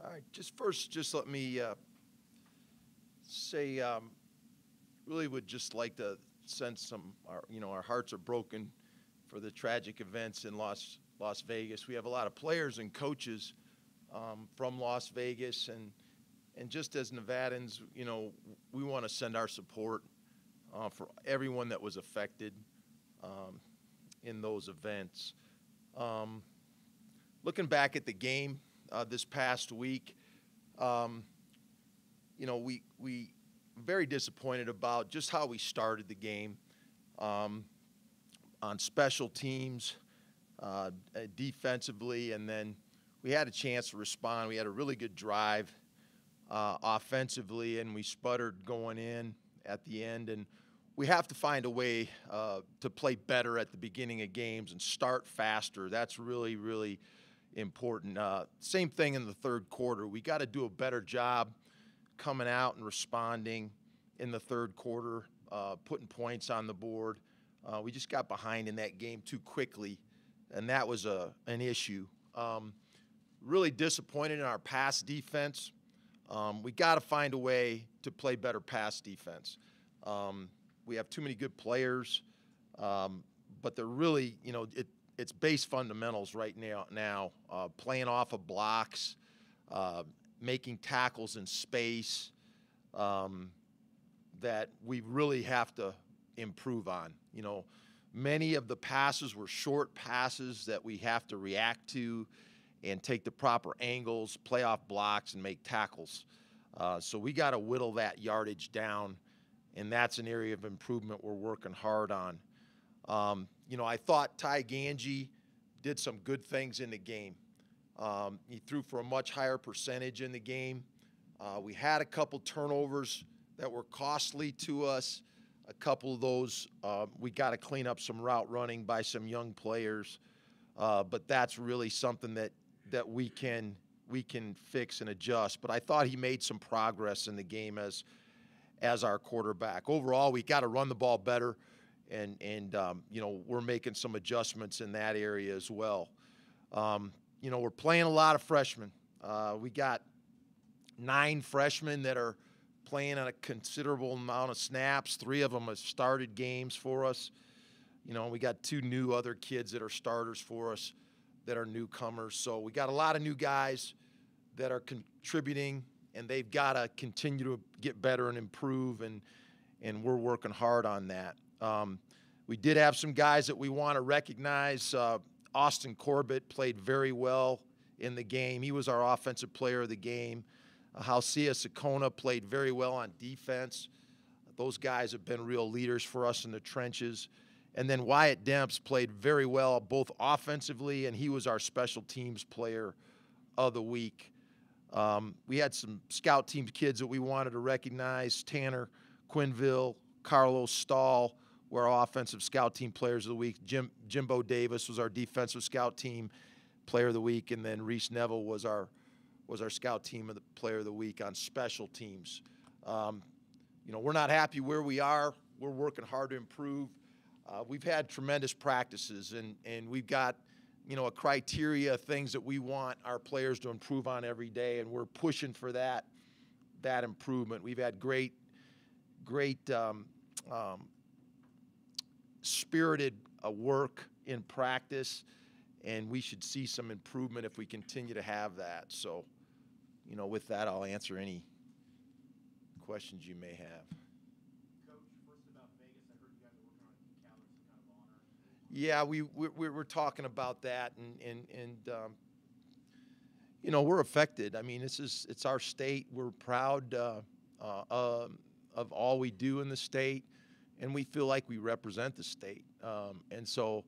All right, just let me say, really would just like to send our hearts are broken for the tragic events in Las Vegas. We have a lot of players and coaches from Las Vegas, and just as Nevadans, we want to send our support for everyone that was affected in those events. Looking back at the game this past week, we very disappointed about just how we started the game on special teams, defensively, and then we had a chance to respond. We had a really good drive offensively, and we sputtered going in at the end. And we have to find a way to play better at the beginning of games and start faster. That's really, really important. Same thing in the third quarter. We got to do a better job coming out and responding in the third quarter, putting points on the board. We just got behind in that game too quickly, and that was an issue. Really disappointed in our pass defense. We got to find a way to play better pass defense. We have too many good players, but they're really, it's base fundamentals right now, playing off of blocks, making tackles in space, that we really have to improve on. Many of the passes were short passes that we have to react to and take the proper angles, play off blocks, and make tackles. So we got to whittle that yardage down, and that's an area of improvement we're working hard on. I thought Ty Ganji did some good things in the game. He threw for a much higher percentage in the game. We had a couple turnovers that were costly to us. A couple of those, we got to clean up some route running by some young players. But that's really something that we can fix and adjust. But I thought he made some progress in the game as our quarterback. Overall, we got to run the ball better, and we're making some adjustments in that area as well. We're playing a lot of freshmen. We got 9 freshmen that are playing on a considerable amount of snaps. 3 of them have started games for us. We got 2 new other kids that are starters for us that are newcomers. So we got a lot of new guys that are contributing, and they've got to continue to get better and improve, and we're working hard on that. We did have some guys that we want to recognize. Austin Corbett played very well in the game. He was our offensive player of the game. Halcia Sakona played very well on defense. Those guys have been real leaders for us in the trenches. And then Wyatt Demps played very well both offensively, and he was our special teams player of the week. We had some scout team kids that we wanted to recognize. Tanner Quinville, Carlos Stahl were our offensive scout team players of the week. Jimbo Davis was our defensive scout team player of the week, and then Reese Neville was our scout team of the player of the week on special teams. We're not happy where we are. We're working hard to improve. We've had tremendous practices, and we've got, a criteria of things that we want our players to improve on every day, and we're pushing for that improvement. We've had great spirited work in practice, and we should see some improvement if we continue to have that. So, with that, I'll answer any questions you may have. Yeah, we're talking about that, and we're affected. I mean, it's our state. We're proud of all we do in the state, and we feel like we represent the state. And so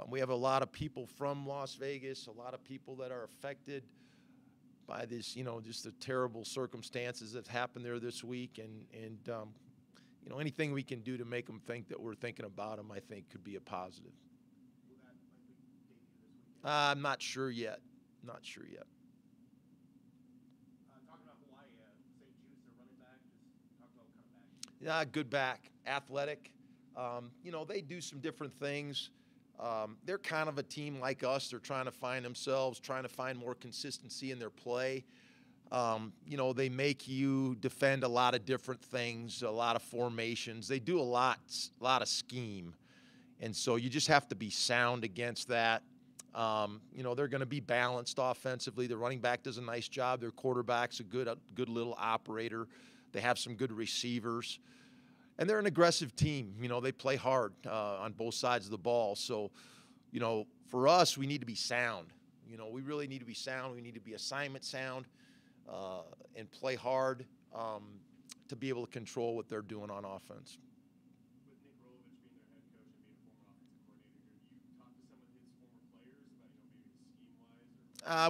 we have a lot of people from Las Vegas, a lot of people that are affected by this, just the terrible circumstances that happened there this week, and anything we can do to make them think that we're thinking about them, I think, could be a positive. Will that likely debut this weekend? I'm not sure yet. Talking about Hawaii, St. Jude's, their running back, just talk about what kind of back. Yeah, good back, athletic. They do some different things. They're kind of a team like us. They're trying to find themselves, trying to find more consistency in their play. They make you defend a lot of different things, a lot of formations. They do a lot of scheme. And so you just have to be sound against that. They're going to be balanced offensively. The running back does a nice job. Their quarterback's a good little operator. They have some good receivers. And they're an aggressive team. They play hard on both sides of the ball. So, for us, we need to be sound. We really need to be sound. We need to be assignment sound and play hard to be able to control what they're doing on offense.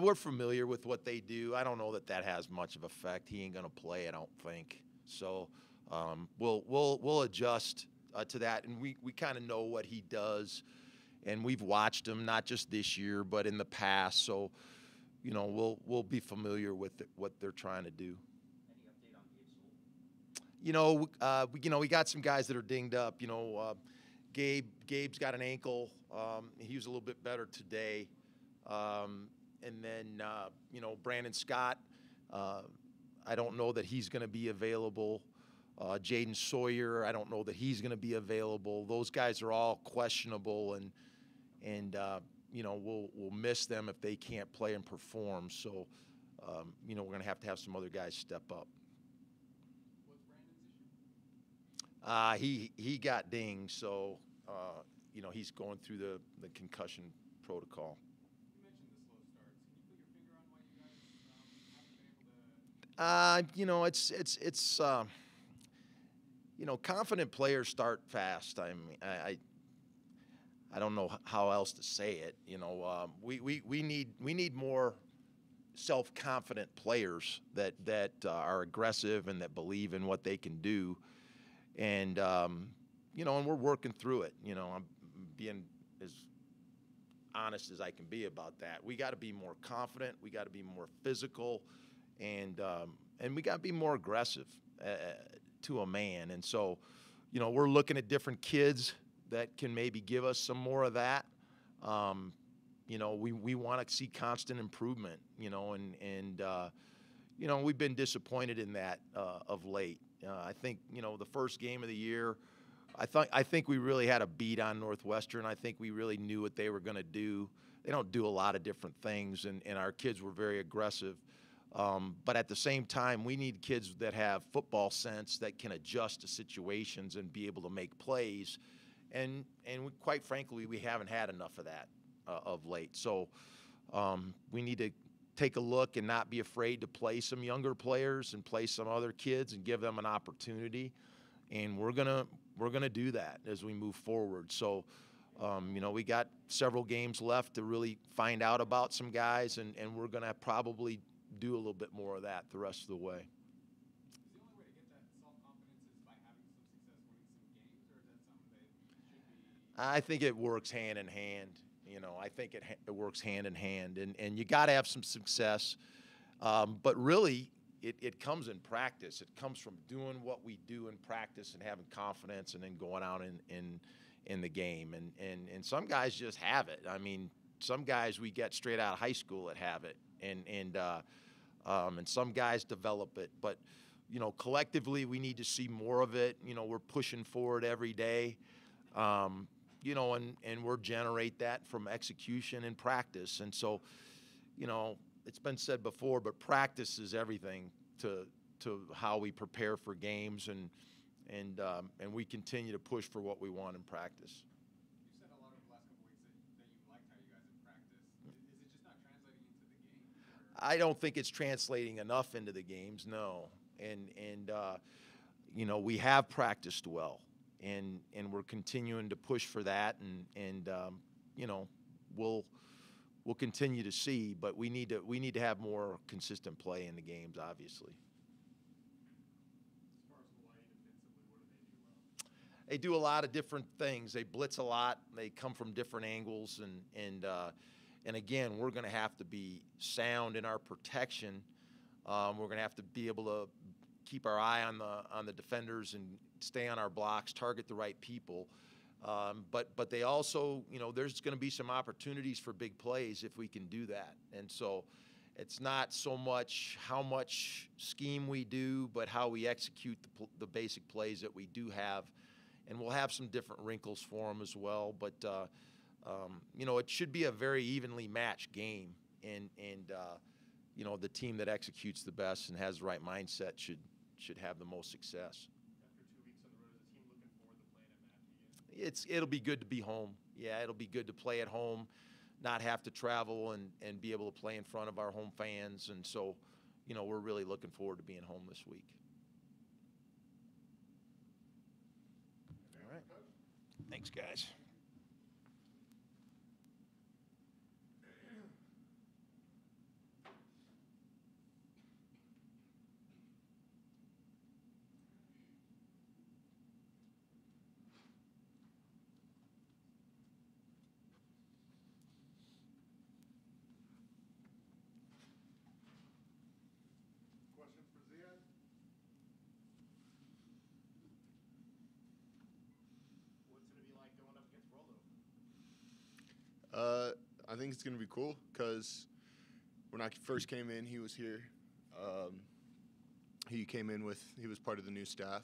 We're familiar with what they do. I don't know that has much of effect. He ain't going to play, I don't think. So we'll adjust to that, and we kind of know what he does, and we've watched him not just this year but in the past. So we'll be familiar with what they're trying to do. Any update on Gabe's We got some guys that are dinged up. Gabe's got an ankle. He was a little bit better today. And then, Brandon Scott, I don't know that he's going to be available. Jaden Sawyer, I don't know that he's going to be available. Those guys are all questionable, and we'll miss them if they can't play and perform. So, we're going to have some other guys step up. What's Brandon's issue? He got dinged, so, he's going through the concussion protocol. It's confident players start fast. I mean, I don't know how else to say it. We need more self-confident players that are aggressive and that believe in what they can do, and and we're working through it. I'm being as honest as I can be about that. We got to be more confident. We got to be more physical. And we got to be more aggressive to a man. And so, we're looking at different kids that can maybe give us some more of that. We want to see constant improvement, and we've been disappointed in that of late. I think, the first game of the year, I think we really had a beat on Northwestern. I think we really knew what they were going to do. They don't do a lot of different things, and our kids were very aggressive. But at the same time, we need kids that have football sense, that can adjust to situations and be able to make plays. And quite frankly, we haven't had enough of that of late. So we need to take a look and not be afraid to play some younger players and play some other kids and give them an opportunity. And we're gonna do that as we move forward. So we got several games left to really find out about some guys, and we're gonna probably do a little bit more of that the rest of the way. Is the only way to get that self-confidence is by having some success winning some games, or is that something that should be? I think it works hand in hand. I think it works hand in hand, and you got to have some success. But really, it comes in practice. It comes from doing what we do in practice and having confidence, and then going out in the game. And some guys just have it. I mean, some guys we get straight out of high school that have it, and some guys develop it. But collectively, we need to see more of it. We're pushing forward every day. And we're generate that from execution and practice. And so, it's been said before, but practice is everything to how we prepare for games, and we continue to push for what we want in practice. You said a lot over the last couple of weeks that you liked how you guys have practiced. Is it just not translating into the game? I don't think it's translating enough into the games, no. And we have practiced well. And we're continuing to push for that, and we'll continue to see, but we need to have more consistent play in the games, obviously. As far as Hawaii defensively, what do they do well? They do a lot of different things. They blitz a lot. They come from different angles, and again, we're going to have to be sound in our protection. We're going to have to be able to keep our eye on the defenders and stay on our blocks, target the right people. But they also, there's going to be some opportunities for big plays if we can do that. And so It's not so much how much scheme we do, but how we execute the basic plays that we do have. And we'll have some different wrinkles for them as well. But, it should be a very evenly matched game. And the team that executes the best and has the right mindset should have the most success. After 2 weeks on the road, is the team looking forward to playing at Mackey again? It'll be good to be home. Yeah, it'll be good to play at home, not have to travel and be able to play in front of our home fans. And so, we're really looking forward to being home this week. All right. Thanks, guys. Questions for Ziad? What's it going to be like going up against Rollo? I think it's going to be cool because when I first came in, he was here. He was part of the new staff.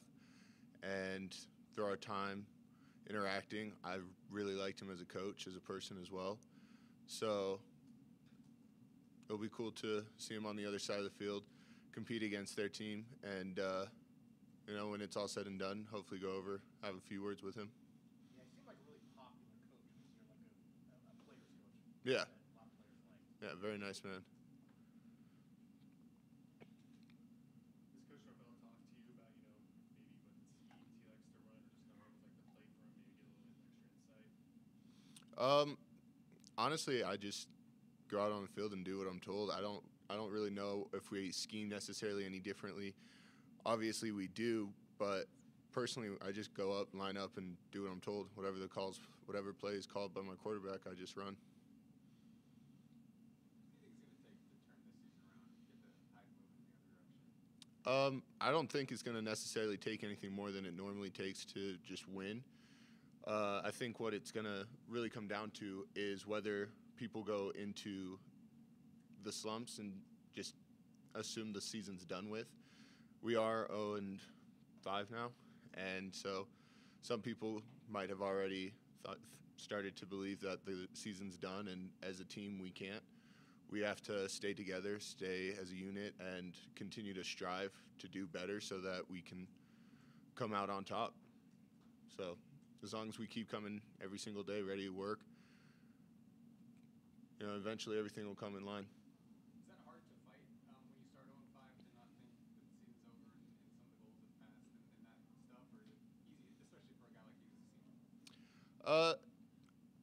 And through our time interacting, I really liked him as a coach, as a person as well. So it'll be cool to see him on the other side of the field, compete against their team, and, when it's all said and done, hopefully go over, have a few words with him. Yeah, he seemed like a really popular coach because you're like a player's coach. Yeah. That a lot of players like. Yeah, very nice man. Does Coach Norvell talk to you about, maybe what schemes he likes to run or just kind of what it was like to play for him, maybe get a little bit extra insight? Honestly, I just go out on the field and do what I'm told. I don't really know if we scheme necessarily any differently. Obviously we do, but personally I just go up, line up, and do what I'm told. Whatever play is called by my quarterback, I just run. What do you think it's going to take to turn this season around and get the Tide moving in the other direction? I don't think it's going to necessarily take anything more than it normally takes to just win. I think what it's going to really come down to is whether people go into the slumps and just assume the season's done with. We are 0-5 now, and so some people might have already started to believe that the season's done, and as a team we can't. We have to stay together, stay as a unit, and continue to strive to do better so that we can come out on top. So as long as we keep coming every single day, ready to work, eventually everything will come in line. Is that hard to fight when you start 0-5 to not think that the season's over and some of the goals have passed and that stuff, or is it easy, especially for a guy like you as a senior?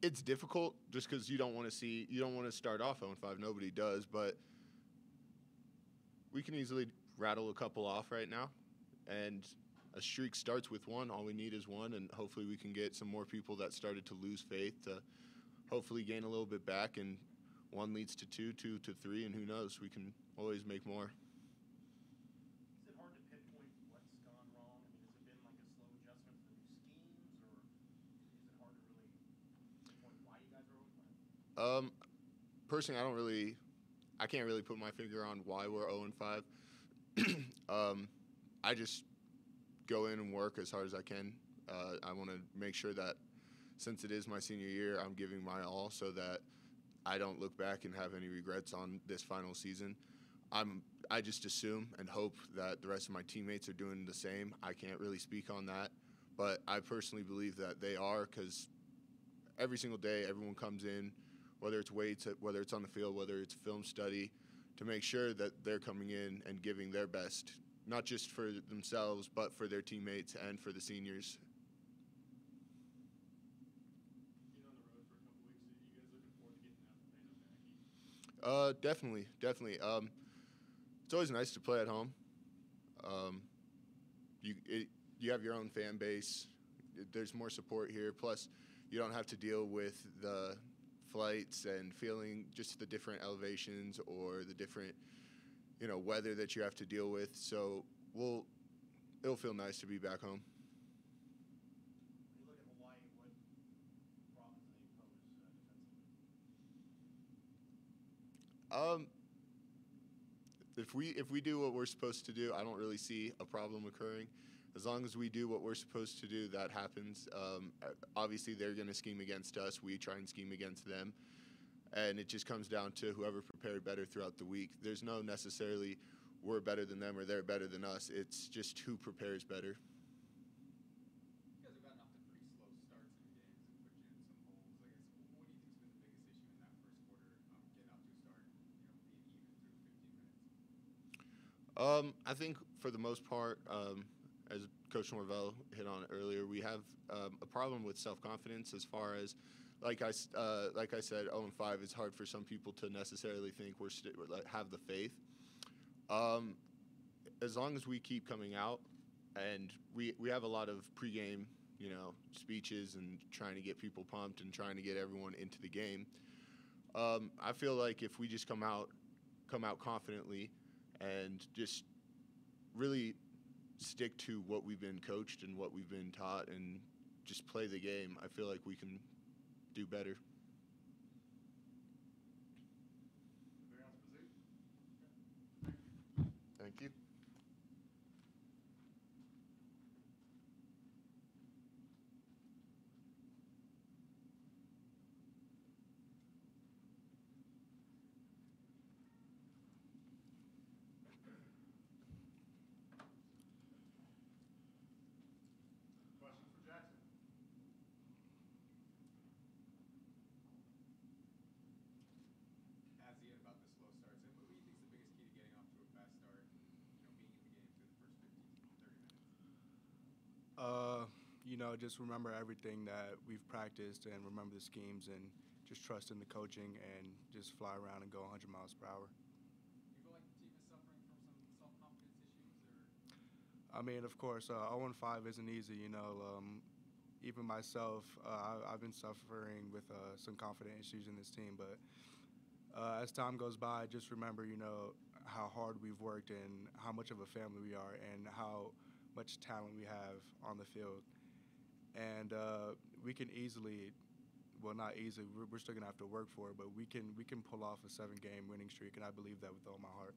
It's difficult just because you don't want to start off 0-5. Nobody does, but we can easily rattle a couple off right now, and a streak starts with one. All we need is one, and hopefully we can get some more people that started to lose faith to hopefully gain a little bit back, and one leads to two to three, and who knows, we can always make more. Is it hard to pinpoint what's gone wrong? I mean, has it been like a slow adjustment to the new schemes, or is it hard to really pinpoint why you guys are 0-5? Personally, I can't really put my finger on why we're 0-5. I just go in and work as hard as I can. I want to make sure that since it is my senior year, I'm giving my all so that I don't look back and have any regrets on this final season. I just assume and hope that the rest of my teammates are doing the same. I can't really speak on that, but I personally believe that they are, because every single day everyone comes in, whether it's weights, whether it's on the field, whether it's film study, to make sure that they're coming in and giving their best, not just for themselves, but for their teammates and for the seniors. Being on the road for a couple weeks, are you guys looking forward to getting out and playing up Mackey? Definitely. It's always nice to play at home. You have your own fan base. There's more support here. Plus, you don't have to deal with the flights and feeling just the different elevations or the different, weather that you have to deal with. So it'll feel nice to be back home. When you look at Hawaii, what problems do they pose defensively? if we do what we're supposed to do, I don't really see a problem occurring. As long as we do what we're supposed to do, that happens. Obviously, they're going to scheme against us. We try and scheme against them. And it just comes down to whoever prepared better throughout the week. There's no necessarily we're better than them or they're better than us. It's just who prepares better. You guys have gotten off to pretty slow starts in games and put you in some holes. I guess, what do you think's been the biggest issue in that first quarter, getting off to a start, being even through 15 minutes? I think for the most part, as Coach Norvell hit on earlier, we have a problem with self-confidence as far as, like I said, 0-5. It's hard for some people to necessarily think have the faith. As long as we keep coming out, and we have a lot of pregame, speeches and trying to get people pumped and trying to get everyone into the game. I feel like if we just come out confidently and just really stick to what we've been coached and what we've been taught and just play the game, I feel like we can do better. Very else, Pazoo? Thank you. Questions for Jackson? As he had about the slow starts, and what do you think is the biggest key to getting off to a fast start and being in the game through the first 15, 30 minutes? Just remember everything that we've practiced and remember the schemes and just trust in the coaching and just fly around and go 100 miles per hour. Do you feel like the team is suffering from some self-confidence issues, or? I mean, of course, 0-5 isn't easy. Even myself, I've been suffering with some confidence issues in this team. But as time goes by, just remember, how hard we've worked and how much of a family we are and how much talent we have on the field. And we can easily, well, not easily, we're still going to have to work for it, but we can pull off a 7-game winning streak, and I believe that with all my heart.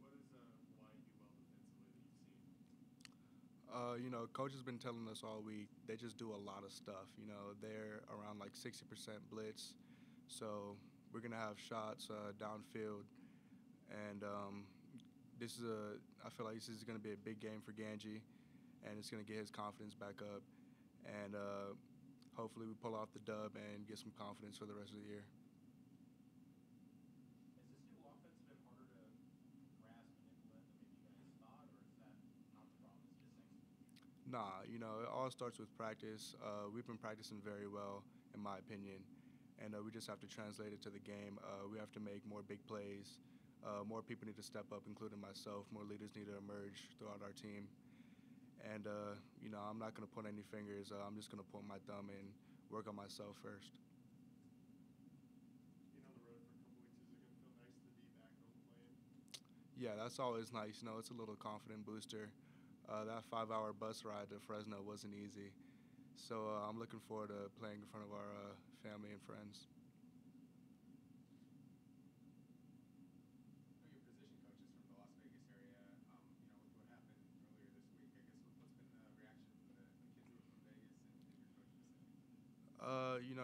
What is why you do well defensively that you've seen? Coach has been telling us all week, they just do a lot of stuff. They're around like 60% blitz. So we're going to have shots downfield. And I feel like this is going to be a big game for Ganji, and it's going to get his confidence back up. And hopefully we pull off the dub and get some confidence for the rest of the year. Has this new offense been harder to grasp and implement than maybe you guys thought, or is that not the problem? It's just execution? Nah, it all starts with practice. We've been practicing very well, in my opinion, and we just have to translate it to the game. We have to make more big plays. More people need to step up, including myself. More leaders need to emerge throughout our team. And, I'm not going to point any fingers. I'm just going to point my thumb and work on myself first. Being on the road for a couple weeks, is it going to feel nice to be back home playing? Yeah, that's always nice. It's a little confident booster. That 5-hour bus ride to Fresno wasn't easy. So I'm looking forward to playing in front of our family and friends. Your position coaches from the Las Vegas area, with what happened earlier this week, I guess, what's been the reaction from the kids who are from Vegas and your coach specifically?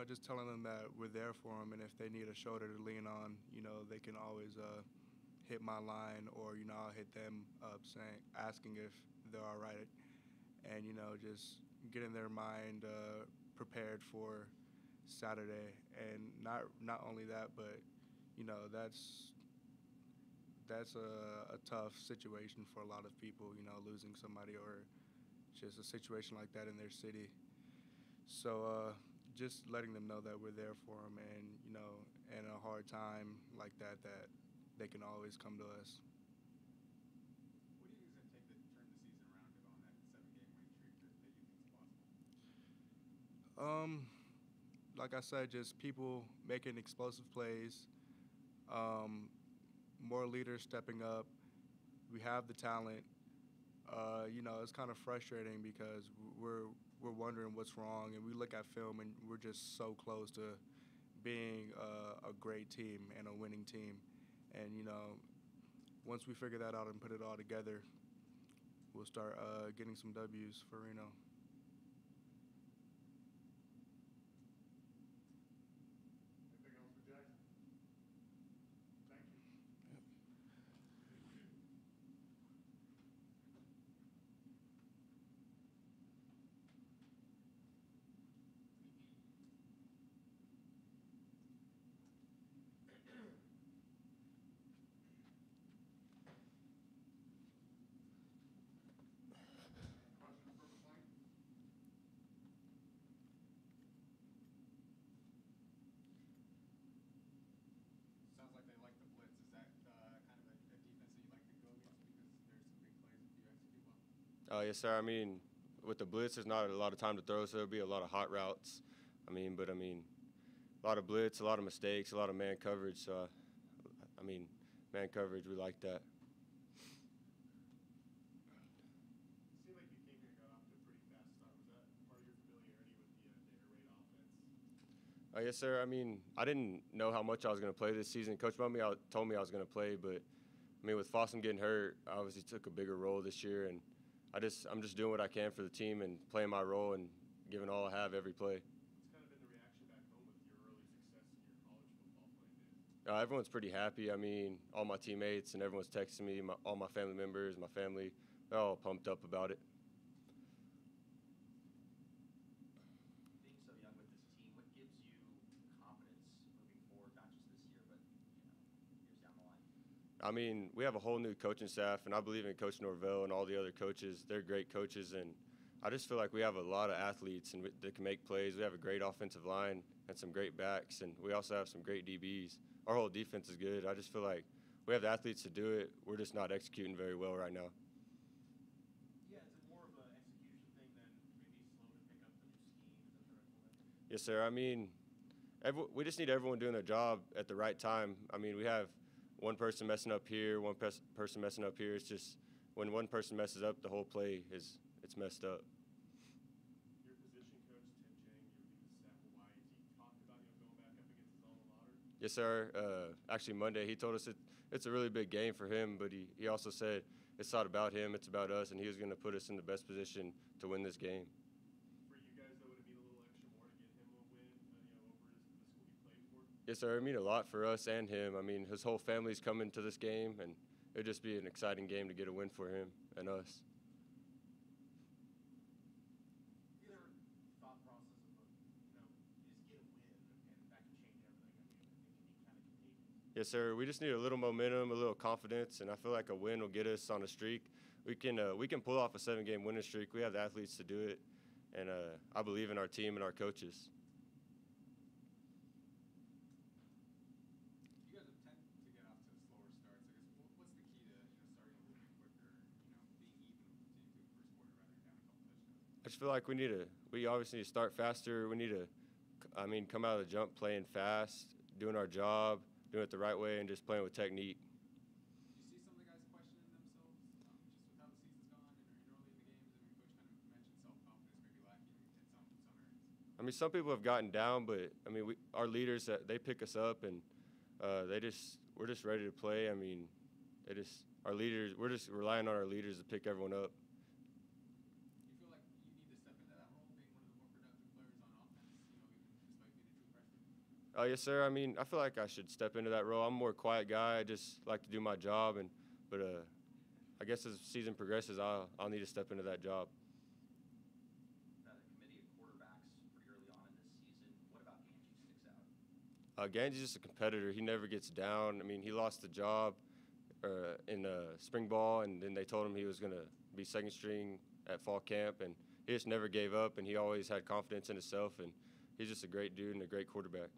Just telling them that we're there for them, and if they need a shoulder to lean on, they can always hit my line, or I'll hit them up asking if they're all right, and just getting their mind prepared for Saturday. And not only that, but that's a tough situation for a lot of people, losing somebody or just a situation like that in their city. So just letting them know that we're there for them, and in a hard time like that they can always come to us. What do you think it's going to take to turn the season around to go on that 7-game winning streak that you think is possible? Like I said, just people making explosive plays, more leaders stepping up. We have the talent. It's kind of frustrating because we're wondering what's wrong, and we look at film and we're just so close to being a great team and a winning team. And, you know, once we figure that out and put it all together, we'll start getting some W's for Reno. Anything else for Jackson? Thank you. Questions for McLean? Sounds like they like the blitz. Is that kind of a defense that you like to go against because there's some big plays if you execute well? Yes, sir. I mean, with the blitz, there's not a lot of time to throw, so there'll be a lot of hot routes. A lot of blitz, a lot of mistakes, a lot of man coverage. So, man coverage, we like that. It seemed like you came here and got off to a pretty fast start. Was that part of your familiarity with the air raid offense? Yes, sir. I mean, I didn't know how much I was going to play this season. Coach told me I was going to play, but with Fossum getting hurt, I obviously took a bigger role this year, and I'm just doing what I can for the team and playing my role and giving all I have every play. What's kind of been the reaction back home with your early success in your college football playing days? Everyone's pretty happy. All my teammates and everyone's texting me, all my family members, my family, they're all pumped up about it. Being so young with this team, what gives you confidence moving forward, not just this year, but years down the line? We have a whole new coaching staff, and I believe in Coach Norvell and all the other coaches. They're great coaches, and I just feel like we have a lot of athletes and that can make plays. We have a great offensive line and some great backs, and we also have some great DBs. Our whole defense is good. I just feel like we have the athletes to do it. We're just not executing very well right now. Yeah, is it more of an execution thing than maybe slow to pick up the new schemes that they're implementing? Yes, sir. We just need everyone doing their job at the right time. We have one person messing up here, one person messing up here. It's just when one person messes up, the whole play it's messed up. Your position coach, Tim Jang, you were the staff for why. Has he talked about going back up against his alma mater? Yes, sir. Actually, Monday, he told us it's a really big game for him, but he also said it's not about him, it's about us, and he was going to put us in the best position to win this game. For you guys, though, would it mean a little extra more to get him a win, over the school he played for? Yes, sir. It mean a lot for us and him. His whole family's coming to this game, and it'd just be an exciting game to get a win for him and us. Your thought process of, just get a win, and that can change everything. It can be kind of contagious. Yes, sir. We just need a little momentum, a little confidence, and I feel like a win will get us on a streak. We can pull off a 7-game winning streak. We have the athletes to do it, and I believe in our team and our coaches. You guys have tended to get off to slower starts. I guess what's the key to starting a little bit quicker, being even with the team through the first quarter rather than down a couple touchdowns? I just feel like we obviously need to start faster. We need to, come out of the jump playing fast, doing our job, doing it the right way, and just playing with technique. Do you see some of the guys questioning themselves just with how the season's gone and early in the games? Coach kind of mentioned self-confidence maybe lacking in some areas. Some people have gotten down, but our leaders, they pick us up, and we're just ready to play. Our leaders, we're just relying on our leaders to pick everyone up. Do you feel like you need to step into that role, being one of the more productive players on offense, despite being a true freshman? Yes, sir. I feel like I should step into that role. I'm a more quiet guy. I just like to do my job, but I guess as the season progresses, I'll need to step into that job. The committee of quarterbacks pretty early on in this season. What about Angie sticks out? Ganji's just a competitor. He never gets down. He lost the job in spring ball, and then they told him he was going to be second string at fall camp, and he just never gave up, and he always had confidence in himself, and he's just a great dude and a great quarterback.